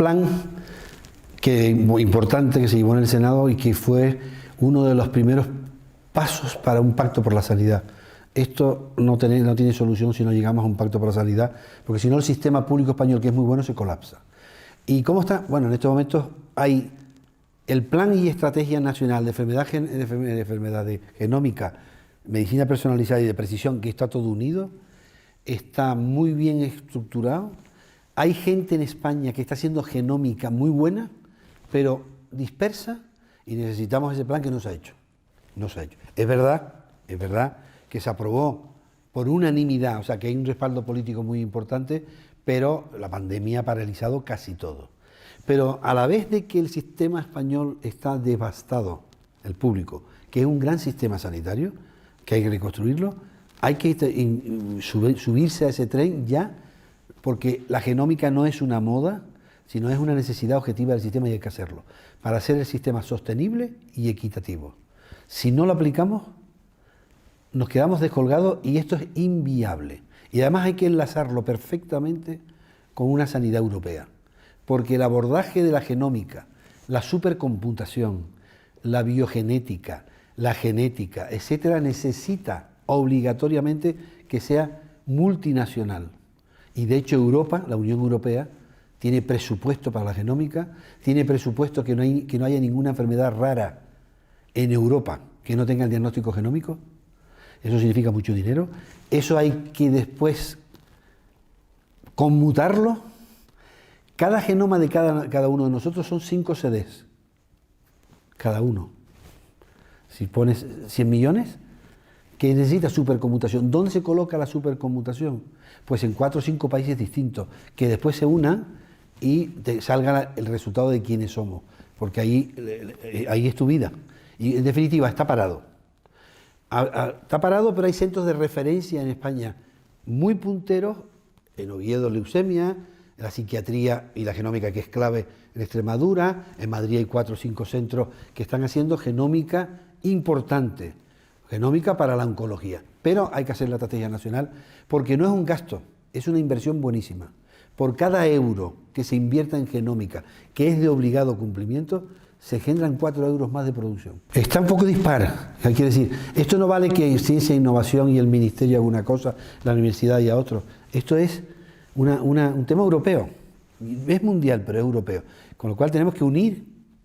plan muy importante que se llevó en el Senado y que fue uno de los primeros pasos para un pacto por la sanidad. Esto no tiene solución si no llegamos a un pacto por la sanidad, porque si no el sistema público español, que es muy bueno, se colapsa. ¿Y cómo está? Bueno, en estos momentos hay el Plan y Estrategia Nacional de enfermedades genómica, medicina personalizada y de precisión, que está todo unido, está muy bien estructurado. Hay gente en España que está haciendo genómica muy buena, pero dispersa, y necesitamos ese plan que no se ha hecho. No se ha hecho. Es verdad que se aprobó por unanimidad, o sea que hay un respaldo político muy importante, pero la pandemia ha paralizado casi todo. Pero a la vez de que el sistema español está devastado, el público, que es un gran sistema sanitario, que hay que reconstruirlo, hay que subirse a ese tren ya, porque la genómica no es una moda, sino es una necesidad objetiva del sistema y hay que hacerlo, para hacer el sistema sostenible y equitativo. Si no lo aplicamos, nos quedamos descolgados y esto es inviable. Y además hay que enlazarlo perfectamente con una sanidad europea, porque el abordaje de la genómica, la supercomputación, la biogenética, la genética, etcétera, necesita obligatoriamente que sea multinacional. Y de hecho Europa, la Unión Europea, tiene presupuesto para la genómica, tiene presupuesto que no haya ninguna enfermedad rara en Europa que no tenga el diagnóstico genómico. Eso significa mucho dinero. Eso hay que después conmutarlo. Cada genoma de cada uno de nosotros son 5 CDs, cada uno. Si pones 100 millones, que necesita superconmutación. ¿Dónde se coloca la superconmutación? Pues en 4 o 5 países distintos, que después se unan y te salga el resultado de quiénes somos, porque ahí es tu vida. Y en definitiva, está parado. Está parado, pero hay centros de referencia en España muy punteros, en Oviedo leucemia, en la psiquiatría y la genómica, que es clave en Extremadura. En Madrid hay 4 o 5 centros que están haciendo genómica importante, genómica para la oncología. Pero hay que hacer la estrategia nacional, porque no es un gasto, es una inversión buenísima. Por cada euro que se invierta en genómica, que es de obligado cumplimiento, se generan 4 euros más de producción. Está un poco dispar, quiere decir, esto no vale que ciencia e innovación y el ministerio haga una cosa, la universidad y a otro. Esto es un tema europeo, es mundial, pero es europeo. Con lo cual tenemos que unir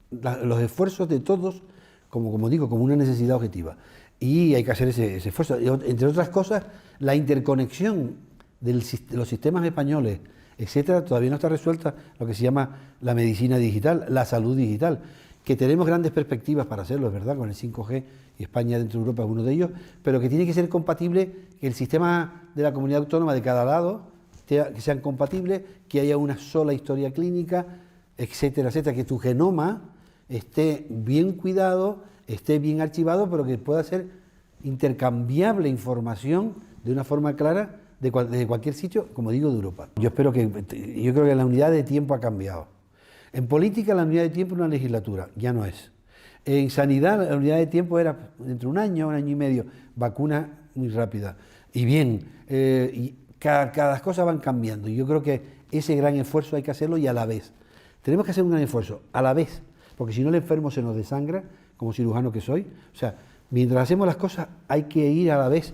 los esfuerzos de todos, como digo, como una necesidad objetiva. Y hay que hacer ese esfuerzo. Entre otras cosas, la interconexión de los sistemas españoles, etcétera, todavía no está resuelta, lo que se llama la medicina digital, la salud digital, que tenemos grandes perspectivas para hacerlo, es verdad, con el 5G, y España dentro de Europa es uno de ellos, pero que tiene que ser compatible, que el sistema de la comunidad autónoma de cada lado, que sean compatibles, que haya una sola historia clínica, etcétera, etcétera, que tu genoma esté bien cuidado, esté bien archivado, pero que pueda ser intercambiable información de una forma clara desde cualquier sitio, como digo, de Europa. Yo creo que la unidad de tiempo ha cambiado. En política la unidad de tiempo es una legislatura, ya no es. En sanidad la unidad de tiempo era entre un año y medio, vacuna muy rápida. Y bien, cada cosa van cambiando. Y yo creo que ese gran esfuerzo hay que hacerlo y a la vez. Tenemos que hacer un gran esfuerzo a la vez, porque si no el enfermo se nos desangra, como cirujano que soy. O sea, mientras hacemos las cosas hay que ir a la vez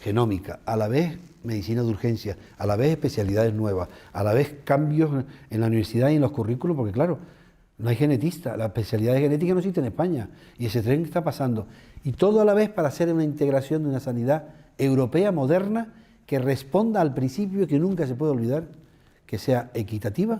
genómica, a la vez medicina de urgencia, a la vez especialidades nuevas, a la vez cambios en la universidad y en los currículos, porque claro, no hay genetista, la especialidad de genética no existe en España y ese tren está pasando. Y todo a la vez para hacer una integración de una sanidad europea moderna que responda al principio que nunca se puede olvidar, que sea equitativa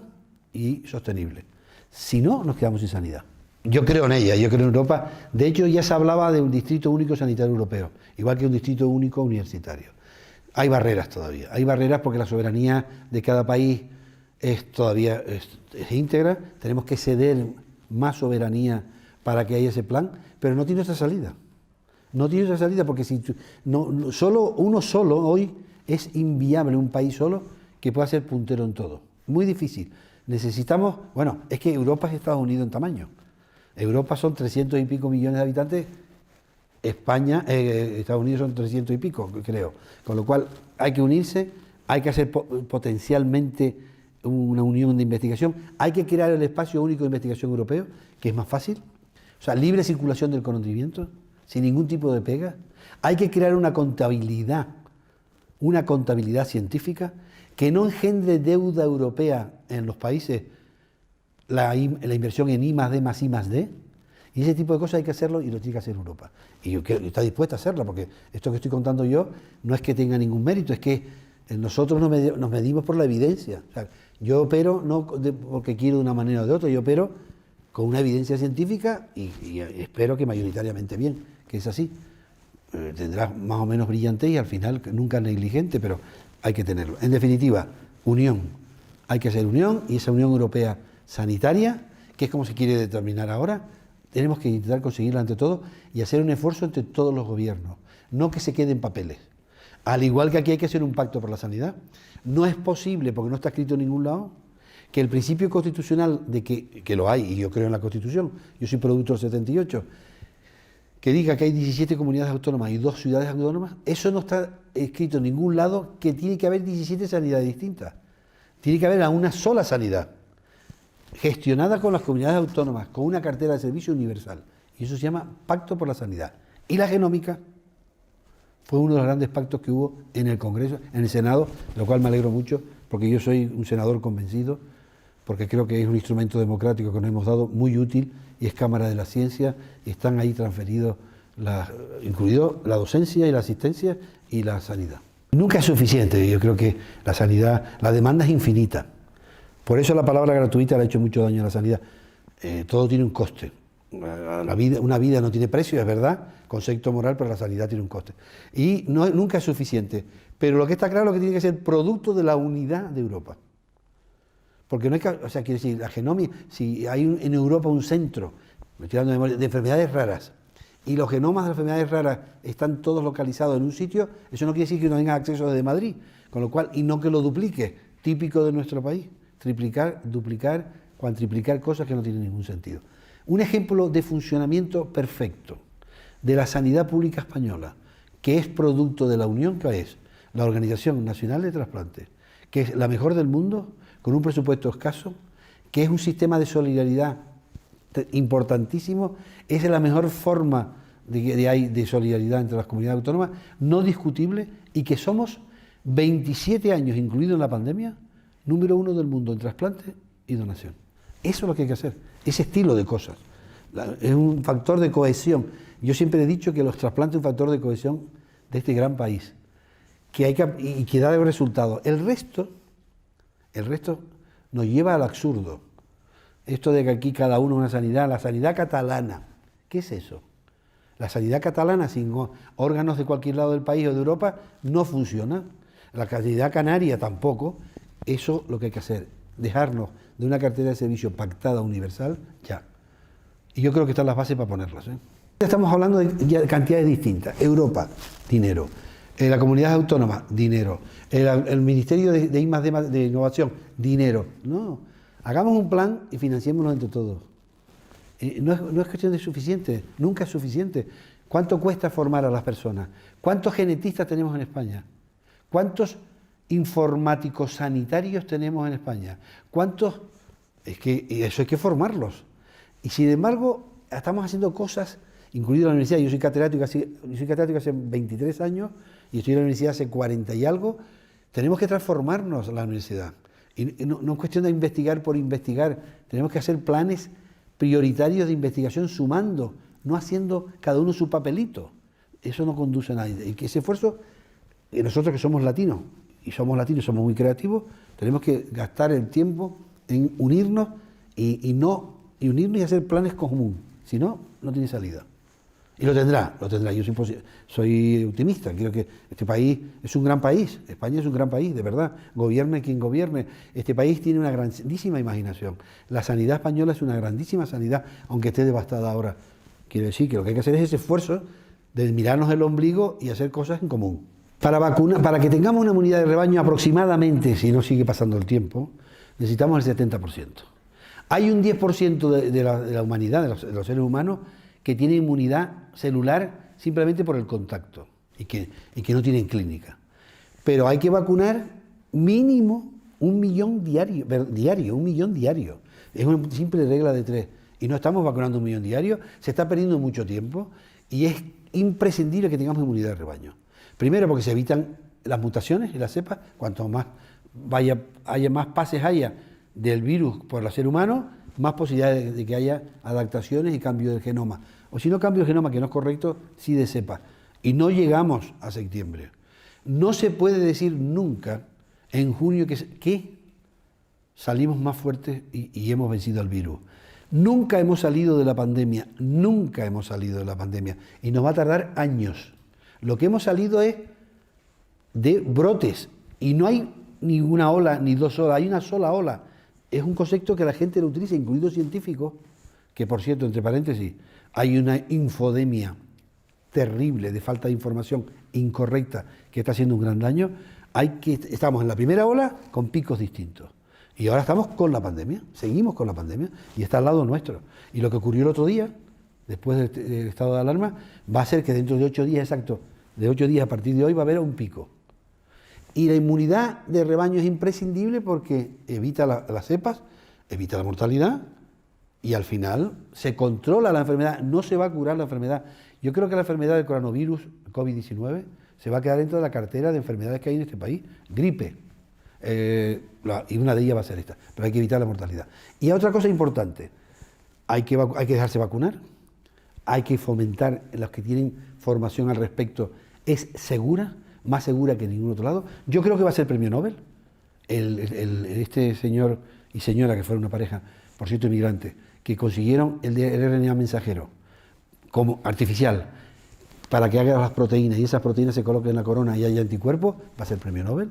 y sostenible. Si no, nos quedamos sin sanidad. Yo creo en ella, yo creo en Europa. De hecho, ya se hablaba de un distrito único sanitario europeo, igual que un distrito único universitario. Hay barreras todavía, hay barreras porque la soberanía de cada país es íntegra, tenemos que ceder más soberanía para que haya ese plan, pero no tiene otra salida. No tiene otra salida porque si uno solo hoy es inviable, un país solo que pueda ser puntero en todo. Muy difícil. Necesitamos, bueno, es que Europa es Estados Unidos en tamaño. Europa son 300 y pico millones de habitantes, España, Estados Unidos son 300 y pico, creo. Con lo cual hay que unirse, hay que hacer potencialmente una unión de investigación, hay que crear el espacio único de investigación europeo, que es más fácil, o sea, libre circulación del conocimiento, sin ningún tipo de pega. Hay que crear una contabilidad científica que no engendre deuda europea en los países, la inversión en I+D+I+D, y ese tipo de cosas hay que hacerlo y lo tiene que hacer Europa. Y yo está dispuesta a hacerlo, porque esto que estoy contando yo no es que tenga ningún mérito, es que nosotros nos medimos por la evidencia. O sea, yo opero no porque quiero de una manera o de otra, yo opero con una evidencia científica y espero que mayoritariamente bien, que es así. Tendrá más o menos brillante y al final nunca negligente, pero hay que tenerlo. En definitiva, unión. Hay que hacer unión, y esa Unión Europea sanitaria, que es como se quiere determinar ahora, tenemos que intentar conseguirla ante todo y hacer un esfuerzo entre todos los gobiernos, no que se queden papeles. Al igual que aquí hay que hacer un pacto por la sanidad, no es posible, porque no está escrito en ningún lado, que el principio constitucional de que lo hay, y yo creo en la Constitución, yo soy producto del 78, que diga que hay 17 comunidades autónomas y 2 ciudades autónomas, eso no está escrito en ningún lado, que tiene que haber 17 sanidades distintas. Tiene que haber una sola sanidad, gestionada con las comunidades autónomas, con una cartera de servicio universal. Y eso se llama Pacto por la Sanidad. Y la genómica fue uno de los grandes pactos que hubo en el Congreso, en el Senado, de lo cual me alegro mucho, porque yo soy un senador convencido, porque creo que es un instrumento democrático que nos hemos dado muy útil, y es Cámara de la Ciencia, y están ahí transferidos, incluido la docencia y la asistencia y la sanidad. Nunca es suficiente, yo creo que la sanidad, la demanda es infinita. Por eso la palabra gratuita le ha hecho mucho daño a la sanidad. Todo tiene un coste. Una vida no tiene precio, es verdad, concepto moral, pero la sanidad tiene un coste. Y nunca es suficiente. Pero lo que está claro es que tiene que ser producto de la unidad de Europa. Porque no hay que, o sea, quiere decir, la genómica, si hay en Europa un centro, me estoy dando de memoria, de enfermedades raras, y los genomas de las enfermedades raras están todos localizados en un sitio, eso no quiere decir que no tenga acceso desde Madrid, con lo cual, y no que lo duplique, típico de nuestro país. Triplicar, duplicar, cuantriplicar cosas que no tienen ningún sentido. Un ejemplo de funcionamiento perfecto de la sanidad pública española, que es producto de la unión, que es la Organización Nacional de Trasplantes, que es la mejor del mundo, con un presupuesto escaso, que es un sistema de solidaridad importantísimo, es la mejor forma de solidaridad entre las comunidades autónomas, no discutible, y que somos 27 años, incluido en la pandemia, número 1 del mundo en trasplante y donación. Eso es lo que hay que hacer, ese estilo de cosas. Es un factor de cohesión. Yo siempre he dicho que los trasplantes es un factor de cohesión de este gran país, y que da resultados. El resto nos lleva al absurdo. Esto de que aquí cada uno una sanidad, la sanidad catalana, ¿qué es eso? La sanidad catalana sin órganos de cualquier lado del país o de Europa no funciona. La sanidad canaria tampoco. Eso lo que hay que hacer, dejarnos de una cartera de servicio pactada universal, ya. Y yo creo que están las bases para ponerlas. Estamos hablando de cantidades distintas. Europa, dinero. La comunidad autónoma, dinero. El Ministerio de I+D+, de Innovación, dinero. No, hagamos un plan y financiémoslo entre todos. No es cuestión de suficiente, nunca es suficiente. ¿Cuánto cuesta formar a las personas? ¿Cuántos genetistas tenemos en España? ¿Cuántos informáticos sanitarios tenemos en España? ¿Cuántos? Y eso hay que formarlos. Y sin embargo, estamos haciendo cosas, incluido la universidad. Yo soy catedrático hace 23 años y estoy en la universidad hace 40 y algo. Tenemos que transformarnos la universidad. Y no es cuestión de investigar por investigar. Tenemos que hacer planes prioritarios de investigación sumando, no haciendo cada uno su papelito. Eso no conduce a nadie. Y que ese esfuerzo, nosotros que somos latinos, y somos muy creativos, tenemos que gastar el tiempo en unirnos y unirnos y hacer planes comunes. Si no, no tiene salida. Y lo tendrá. Yo soy optimista, creo que este país es un gran país, España es un gran país, de verdad, gobierne quien gobierne. Este país tiene una grandísima imaginación. La sanidad española es una grandísima sanidad, aunque esté devastada ahora. Quiero decir que lo que hay que hacer es ese esfuerzo de mirarnos el ombligo y hacer cosas en común. Para que tengamos una inmunidad de rebaño aproximadamente, si no sigue pasando el tiempo, necesitamos el 70%. Hay un 10% de la humanidad, de los seres humanos, que tiene inmunidad celular simplemente por el contacto y que no tienen clínica. Pero hay que vacunar mínimo 1 millón diario, 1 millón diario. Es una simple regla de 3. Y no estamos vacunando 1 millón diario, se está perdiendo mucho tiempo y es imprescindible que tengamos inmunidad de rebaño. Primero porque se evitan las mutaciones y las cepas, cuanto más haya más pases del virus por el ser humano, más posibilidades de que haya adaptaciones y cambio del genoma. O si no cambio el genoma, que no es correcto, sí de cepa. Y no llegamos a septiembre. No se puede decir nunca en junio que salimos más fuertes y hemos vencido al virus. Nunca hemos salido de la pandemia, nunca hemos salido de la pandemia. Y nos va a tardar años. Lo que hemos salido es de brotes. Y no hay ni una ola, ni 2 olas, hay una sola ola. Es un concepto que la gente lo utiliza, incluidos científicos, que por cierto, entre paréntesis, hay una infodemia terrible de falta de información incorrecta que está haciendo un gran daño. Estamos en la primera ola con picos distintos. Y ahora estamos con la pandemia, seguimos con la pandemia y está al lado nuestro. Y lo que ocurrió el otro día, después del estado de alarma, va a ser que dentro de 8 días exacto, de 8 días a partir de hoy va a haber un pico. Y la inmunidad de rebaño es imprescindible porque evita las cepas, evita la mortalidad y al final se controla la enfermedad, no se va a curar la enfermedad. Yo creo que la enfermedad del coronavirus, COVID-19, se va a quedar dentro de la cartera de enfermedades que hay en este país. Gripe, y una de ellas va a ser esta, pero hay que evitar la mortalidad. Y otra cosa importante, hay que dejarse vacunar, hay que fomentar en los que tienen formación al respecto, es segura, más segura que en ningún otro lado. Yo creo que va a ser premio Nobel, este señor y señora que fueron una pareja, por cierto inmigrante, que consiguieron el RNA mensajero como artificial para que haga las proteínas y esas proteínas se coloquen en la corona y haya anticuerpos, va a ser premio Nobel.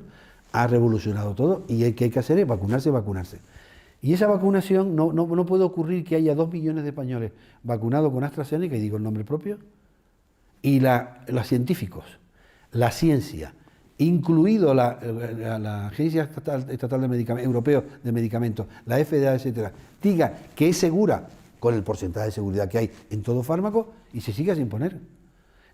Ha revolucionado todo y lo que hay que hacer es vacunarse. Y esa vacunación no puede ocurrir que haya 2 millones de españoles vacunados con AstraZeneca, y digo el nombre propio, y los científicos, la ciencia, incluido la Agencia Estatal de Medicamentos, Europeo de Medicamentos, la FDA, etcétera, diga que es segura con el porcentaje de seguridad que hay en todo fármaco y se siga sin poner.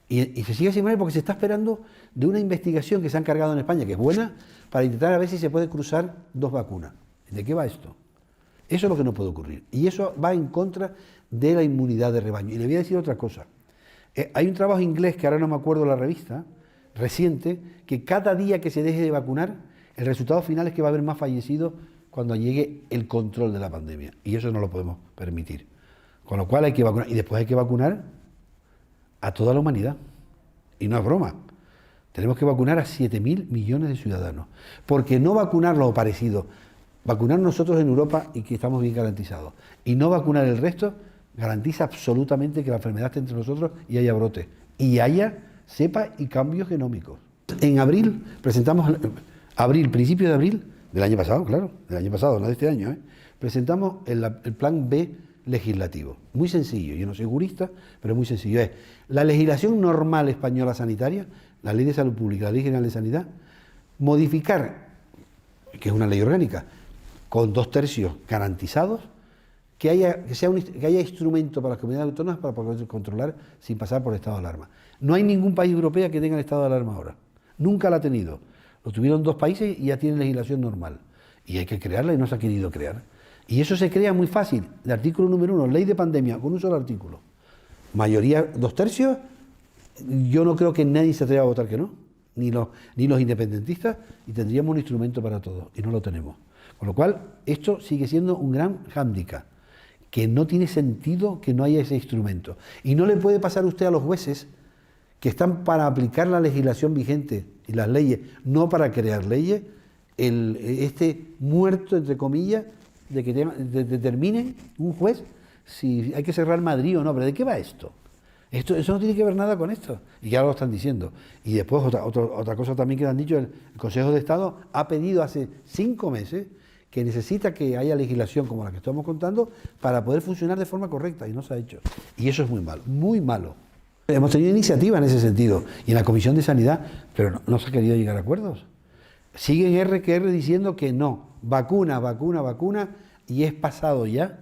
Y se sigue sin poner porque se está esperando de una investigación que se ha encargado en España, que es buena, para intentar a ver si se puede cruzar 2 vacunas. ¿De qué va esto? Eso es lo que no puede ocurrir. Y eso va en contra de la inmunidad de rebaño. Y le voy a decir otra cosa. Hay un trabajo inglés, que ahora no me acuerdo la revista, reciente, que cada día que se deje de vacunar, el resultado final es que va a haber más fallecidos cuando llegue el control de la pandemia. Y eso no lo podemos permitir. Con lo cual hay que vacunar. Y después hay que vacunar a toda la humanidad. Y no es broma. Tenemos que vacunar a 7.000 millones de ciudadanos. Porque no vacunarlos o parecido, vacunar nosotros en Europa y que estamos bien garantizados, y no vacunar el resto, garantiza absolutamente que la enfermedad esté entre nosotros y haya brotes. Y haya cepa y cambios genómicos. En abril presentamos, principio de abril, del año pasado, claro, del año pasado, no de este año, presentamos el plan B legislativo. Muy sencillo, yo no soy jurista, pero muy sencillo. Es la legislación normal española sanitaria, la Ley de Salud Pública, la Ley General de Sanidad, modificar, que es una ley orgánica, con 2/3 garantizados, que haya instrumento para las comunidades autónomas para poder controlar sin pasar por estado de alarma. No hay ningún país europeo que tenga el estado de alarma ahora. Nunca la ha tenido. Lo tuvieron 2 países y ya tienen legislación normal. Y hay que crearla y no se ha querido crear. Y eso se crea muy fácil. El artículo número 1, ley de pandemia, con un solo artículo. Mayoría 2/3, yo no creo que nadie se atreva a votar que no, ni los independentistas, y tendríamos un instrumento para todo, y no lo tenemos. Con lo cual, esto sigue siendo un gran hándicap, que no tiene sentido que no haya ese instrumento. Y no le puede pasar a usted a los jueces que están para aplicar la legislación vigente y las leyes, no para crear leyes, este muerto, entre comillas, de que determine un juez si hay que cerrar Madrid o no. ¿Pero de qué va esto? Eso no tiene que ver nada con esto. Y ya lo están diciendo. Y después otra cosa también que han dicho, el Consejo de Estado ha pedido hace 5 meses que necesita que haya legislación como la que estamos contando para poder funcionar de forma correcta, y no se ha hecho. Y eso es muy malo, muy malo. Hemos tenido iniciativa en ese sentido, y en la Comisión de Sanidad, pero no se ha querido llegar a acuerdos. Siguen R que R diciendo que no, vacuna, y es pasado ya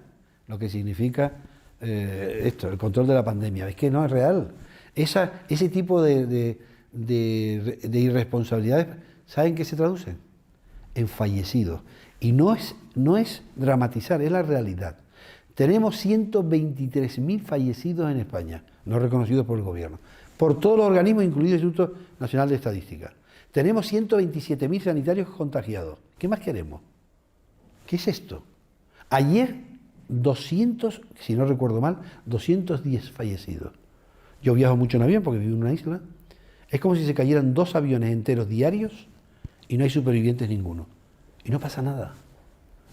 lo que significa el control de la pandemia. Es que no es real. Ese tipo de irresponsabilidades, ¿saben qué se traduce? en fallecidos. Y no es dramatizar, es la realidad. Tenemos 123.000 fallecidos en España, no reconocidos por el gobierno, por todos los organismos, incluido el Instituto Nacional de Estadística. Tenemos 127.000 sanitarios contagiados. ¿Qué más queremos? ¿Qué es esto? Ayer, 200, si no recuerdo mal, 210 fallecidos. Yo viajo mucho en avión porque vivo en una isla. Es como si se cayeran 2 aviones enteros diarios y no hay supervivientes ninguno. Y no pasa nada.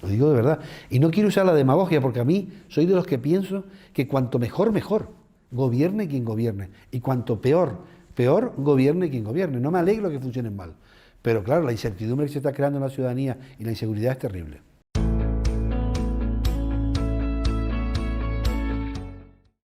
Lo digo de verdad. Y no quiero usar la demagogia porque a mí soy de los que pienso que cuanto mejor, mejor. Gobierne quien gobierne. Y cuanto peor, peor, gobierne quien gobierne. No me alegro que funcionen mal. Pero claro, la incertidumbre que se está creando en la ciudadanía y la inseguridad es terrible.